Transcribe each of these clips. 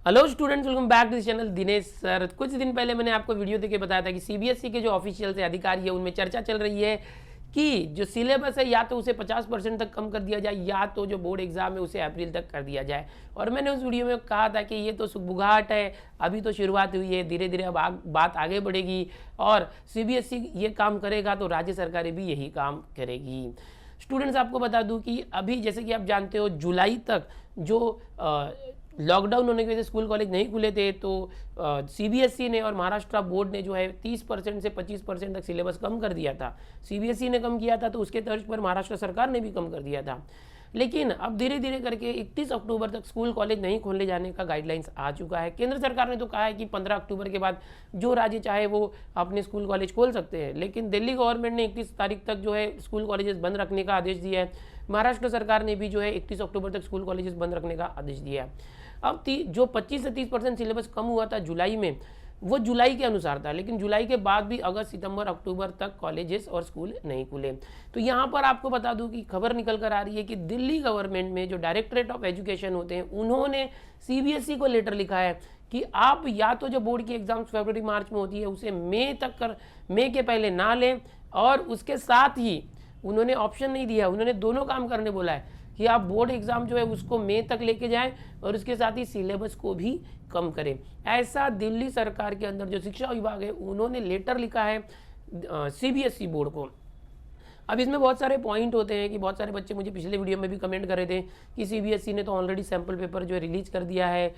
Hello students, welcome back to channel Dinesh sir. कुछ दिन पहले मैंने आपको वीडियो देके बताया था कि सीबीएसई के जो ऑफिशियल से अधिकारी है उनमें चर्चा चल रही है कि जो सिलेबस है या तो उसे 50% तक कम कर दिया जाए या तो जो बोर्ड एग्जाम है उसे अप्रैल तक कर दिया जाए। और मैंने उस वीडियो में कहा था कि ये तो सुगबुगाहट है, अभी तो शुरुआत हुई है, धीरे धीरे अब बात आगे बढ़ेगी और सीबीएसई ये काम करेगा तो राज्य सरकारें भी यही काम करेगी। स्टूडेंट्स, आपको बता दूं कि अभी जैसे कि आप जानते हो जुलाई तक जो लॉकडाउन होने की वजह से स्कूल कॉलेज नहीं खुले थे, तो सीबीएसई ने और महाराष्ट्र बोर्ड ने जो है 30% से 25% तक सिलेबस कम कर दिया था। सीबीएसई ने कम किया था तो उसके तर्ज पर महाराष्ट्र सरकार ने भी कम कर दिया था। लेकिन अब धीरे धीरे करके 31 अक्टूबर तक स्कूल कॉलेज नहीं खोलने जाने का गाइडलाइंस आ चुका है। केंद्र सरकार ने तो कहा है कि 15 अक्टूबर के बाद जो राज्य चाहे वो अपने स्कूल कॉलेज खोल सकते हैं, लेकिन दिल्ली गवर्नमेंट ने 31 तारीख तक जो है स्कूल कॉलेजेस बंद रखने का आदेश दिया है। महाराष्ट्र सरकार ने भी जो है 31 अक्टूबर तक स्कूल कॉलेजेस बंद रखने का आदेश दिया है। अब जो 25 से 30% सिलेबस कम हुआ था जुलाई में, वो जुलाई के अनुसार था, लेकिन जुलाई के बाद भी अगस्त, सितंबर, अक्टूबर तक कॉलेजेस और स्कूल नहीं खुले। तो यहाँ पर आपको बता दूं कि खबर निकल कर आ रही है कि दिल्ली गवर्नमेंट में जो डायरेक्टरेट ऑफ एजुकेशन होते हैं उन्होंने सीबीएसई को लेटर लिखा है कि आप या तो जो बोर्ड की एग्जाम्स फरवरी मार्च में होती है उसे मई के पहले ना लें, और उसके साथ ही उन्होंने ऑप्शन नहीं दिया, उन्होंने दोनों काम करने बोला है कि आप बोर्ड एग्जाम जो है उसको मई तक लेके जाएं और उसके साथ ही सिलेबस को भी कम करें। ऐसा दिल्ली सरकार के अंदर जो शिक्षा विभाग है उन्होंने लेटर लिखा है सीबीएसई बोर्ड को। अब इसमें बहुत सारे पॉइंट होते हैं कि बहुत सारे बच्चे मुझे पिछले वीडियो में भी कमेंट कर रहे थे कि सीबीएसई ने तो ऑलरेडी सैम्पल पेपर जो है रिलीज कर दिया है,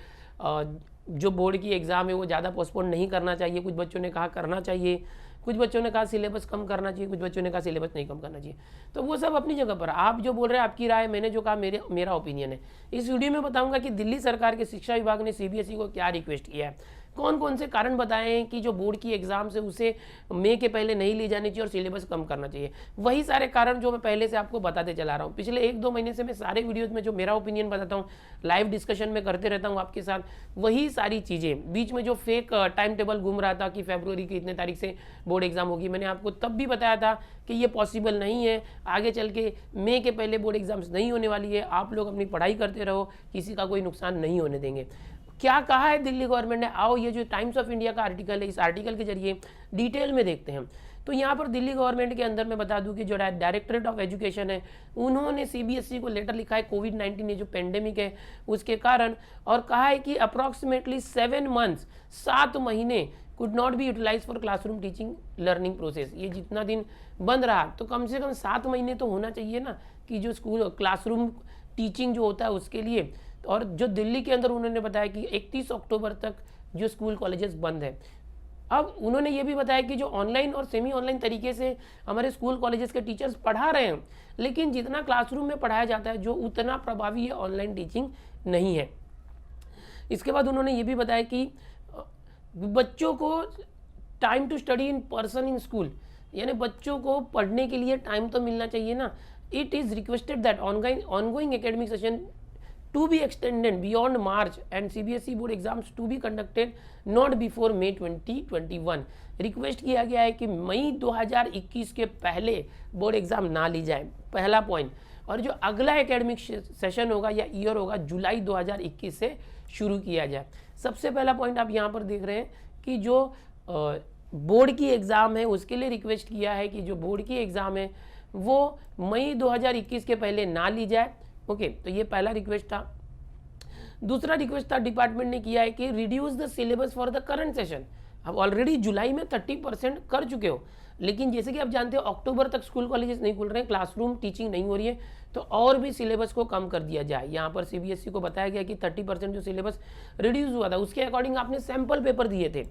जो बोर्ड की एग्ज़ाम है वो ज़्यादा पोस्टपोन नहीं करना चाहिए। कुछ बच्चों ने कहा करना चाहिए, कुछ बच्चों ने कहा सिलेबस कम करना चाहिए, कुछ बच्चों ने कहा सिलेबस नहीं कम करना चाहिए। तो वो सब अपनी जगह पर, आप जो बोल रहे हैं आपकी राय, मैंने जो कहा मेरा ओपिनियन है। इस वीडियो में बताऊंगा कि दिल्ली सरकार के शिक्षा विभाग ने सीबीएसई को क्या रिक्वेस्ट किया है, कौन कौन से कारण बताए हैं कि जो बोर्ड की एग्जाम है उसे मई के पहले नहीं ली जानी चाहिए और सिलेबस कम करना चाहिए। वही सारे कारण जो मैं पहले से आपको बताते चला रहा हूँ। पिछले 1-2 महीने से मैं सारे वीडियोज़ में जो मेरा ओपिनियन बताता हूँ, लाइव डिस्कशन में करते रहता हूँ आपके साथ, वही सारी चीज़ें। बीच में जो फेक टाइम टेबल घूम रहा था कि फरवरी की इतने तारीख से बोर्ड एग्जाम होगी, मैंने आपको तब भी बताया था कि ये पॉसिबल नहीं है, आगे चल के मई के पहले बोर्ड एग्जाम्स नहीं होने वाली है। आप लोग अपनी पढ़ाई करते रहो, किसी का कोई नुकसान नहीं होने देंगे। क्या कहा है दिल्ली गवर्नमेंट ने, आओ ये जो टाइम्स ऑफ इंडिया का आर्टिकल है, इस आर्टिकल के जरिए डिटेल में देखते हैं। तो यहाँ पर दिल्ली गवर्नमेंट के अंदर मैं बता दूं कि जो डायरेक्टरेट ऑफ एजुकेशन है उन्होंने सीबीएसई को लेटर लिखा है कोविड-19 ये जो पेंडेमिक है उसके कारण, और कहा है कि अप्रॉक्सीमेटली 7 मंथ्स 7 महीने could not be utilize for classroom teaching learning process. ये जितना दिन बंद रहा तो कम से कम 7 महीने तो होना चाहिए ना, कि जो स्कूल क्लासरूम टीचिंग जो होता है उसके लिए। और जो दिल्ली के अंदर उन्होंने बताया कि 31 अक्टूबर तक जो स्कूल कॉलेजेस बंद है। अब उन्होंने ये भी बताया कि जो ऑनलाइन और सेमी ऑनलाइन तरीके से हमारे स्कूल कॉलेजेस के टीचर्स पढ़ा रहे हैं, लेकिन जितना क्लासरूम में पढ़ाया जाता है जो उतना प्रभावी है ऑनलाइन टीचिंग नहीं है। इसके बाद उन्होंने ये भी बताया कि बच्चों को time to study in person in school, यानी बच्चों को पढ़ने के लिए टाइम तो मिलना चाहिए ना। It is requested that ongoing academic session to be extended beyond March and CBSE board exams to be conducted not before May 2021। Request किया गया है कि मई 2021 के पहले बोर्ड एग्जाम ना ली जाए, पहला पॉइंट। और जो अगला एकेडमिक सेशन होगा या ईयर होगा जुलाई 2021 से शुरू किया जाए। सबसे पहला पॉइंट आप यहाँ पर देख रहे हैं कि जो बोर्ड की एग्ज़ाम है उसके लिए रिक्वेस्ट किया है कि जो बोर्ड की एग्ज़ाम है वो मई 2021 के पहले ना ली जाए। ओके, तो ये पहला रिक्वेस्ट था। दूसरा रिक्वेस्ट था डिपार्टमेंट ने किया है कि reduce the syllabus for the current session. अब ऑलरेडी जुलाई में 30% कर चुके हो, लेकिन जैसे कि आप जानते हो अक्टूबर तक स्कूल कॉलेजेस नहीं खुल रहे हैं, क्लासरूम टीचिंग नहीं हो रही है, तो और भी सिलेबस को कम कर दिया जाए। यहाँ पर सीबीएसई को बताया गया कि 30% जो सिलेबस रिड्यूस हुआ था उसके अकॉर्डिंग आपने सैम्पल पेपर दिए थे।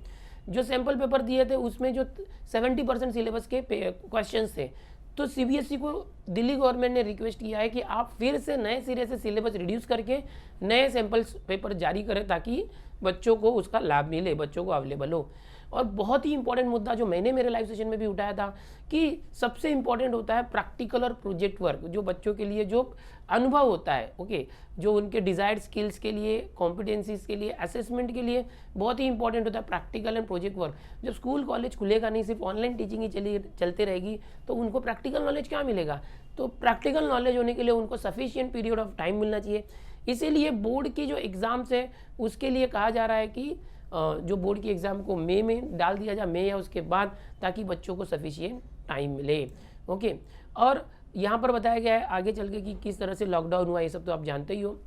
जो सैम्पल पेपर दिए थे उसमें जो 70% सिलेबस के क्वेश्चन थे, तो सीबीएसई को दिल्ली गवर्नमेंट ने रिक्वेस्ट किया है कि आप फिर से नए सिरे से सिलेबस रिड्यूस करके नए सैंपल पेपर जारी करें ताकि बच्चों को उसका लाभ मिले, बच्चों को अवेलेबल हो। और बहुत ही इंपॉर्टेंट मुद्दा जो मैंने मेरे लाइव सेशन में भी उठाया था कि सबसे इंपॉर्टेंट होता है प्रैक्टिकल और प्रोजेक्ट वर्क, जो बच्चों के लिए जो अनुभव होता है, ओके, जो उनके डिजायर्ड स्किल्स के लिए, कॉम्पिटेंसीज के लिए, असेसमेंट के लिए बहुत ही इंपॉर्टेंट होता है प्रैक्टिकल एंड प्रोजेक्ट वर्क। जब स्कूल कॉलेज खुलेगा नहीं, सिर्फ ऑनलाइन टीचिंग ही चलते रहेगी, तो उनको प्रैक्टिकल नॉलेज क्या मिलेगा। तो प्रैक्टिकल नॉलेज होने के लिए उनको सफिशिएंट पीरियड ऑफ टाइम मिलना चाहिए। इसीलिए बोर्ड की जो एग्ज़ाम्स है उसके लिए कहा जा रहा है कि जो बोर्ड की एग्ज़ाम को मई में डाल दिया जाए, मई या उसके बाद, ताकि बच्चों को सफिशिएंट टाइम मिले। ओके, और यहाँ पर बताया गया है आगे चल के कि किस तरह से लॉकडाउन हुआ, ये सब तो आप जानते ही हो।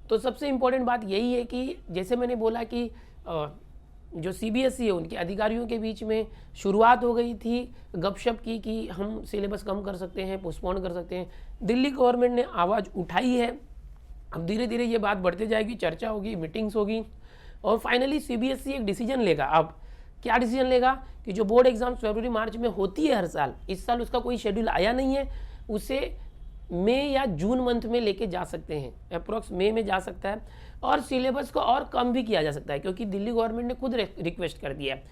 तो सबसे इम्पोर्टेंट बात यही है कि जैसे मैंने बोला कि जो सीबीएसई है उनके अधिकारियों के बीच में शुरुआत हो गई थी गपशप की कि हम सिलेबस कम कर सकते हैं, पोस्टपोन कर सकते हैं। दिल्ली गवर्नमेंट ने आवाज़ उठाई है, अब धीरे धीरे ये बात बढ़ते जाएगी, चर्चा होगी, मीटिंग्स होगी, और फाइनली सीबीएसई एक डिसीजन लेगा। अब क्या डिसीजन लेगा कि जो बोर्ड एग्जाम फरवरी मार्च में होती है हर साल, इस साल उसका कोई शेड्यूल आया नहीं है, उसे मई या जून मंथ में लेके जा सकते हैं, अप्रोक्स मई में जा सकता है, और सिलेबस को और कम भी किया जा सकता है, क्योंकि दिल्ली गवर्नमेंट ने खुद रिक्वेस्ट कर दिया है।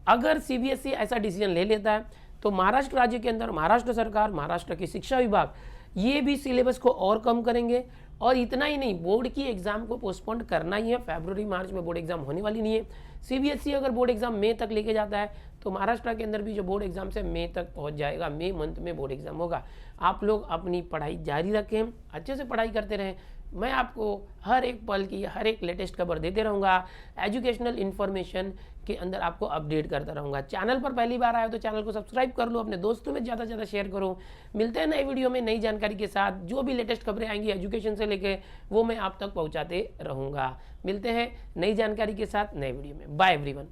अगर सीबीएसई ऐसा डिसीजन ले लेता है तो महाराष्ट्र राज्य के अंदर महाराष्ट्र सरकार, महाराष्ट्र की शिक्षा विभाग ये भी सिलेबस को और कम करेंगे। और इतना ही नहीं, बोर्ड की एग्जाम को पोस्टपोन करना ही है, फरवरी मार्च में बोर्ड एग्जाम होने वाली नहीं है। सीबीएसई अगर बोर्ड एग्जाम मई तक लेके जाता है तो महाराष्ट्र के अंदर भी जो बोर्ड एग्जाम से मई तक पहुंच जाएगा, मई मंथ में बोर्ड एग्जाम होगा। आप लोग अपनी पढ़ाई जारी रखें, अच्छे से पढ़ाई करते रहें, मैं आपको हर एक पल की, हर एक लेटेस्ट खबर देते रहूँगा, एजुकेशनल इन्फॉर्मेशन के अंदर आपको अपडेट करता रहूँगा। चैनल पर पहली बार आए तो चैनल को सब्सक्राइब कर लो, अपने दोस्तों में ज़्यादा से ज़्यादा शेयर करो। मिलते हैं नए वीडियो में नई जानकारी के साथ, जो भी लेटेस्ट खबरें आएंगी एजुकेशन से लेके वो मैं आप तक पहुँचाते रहूँगा। मिलते हैं नई जानकारी के साथ नए वीडियो में। Bye everyone.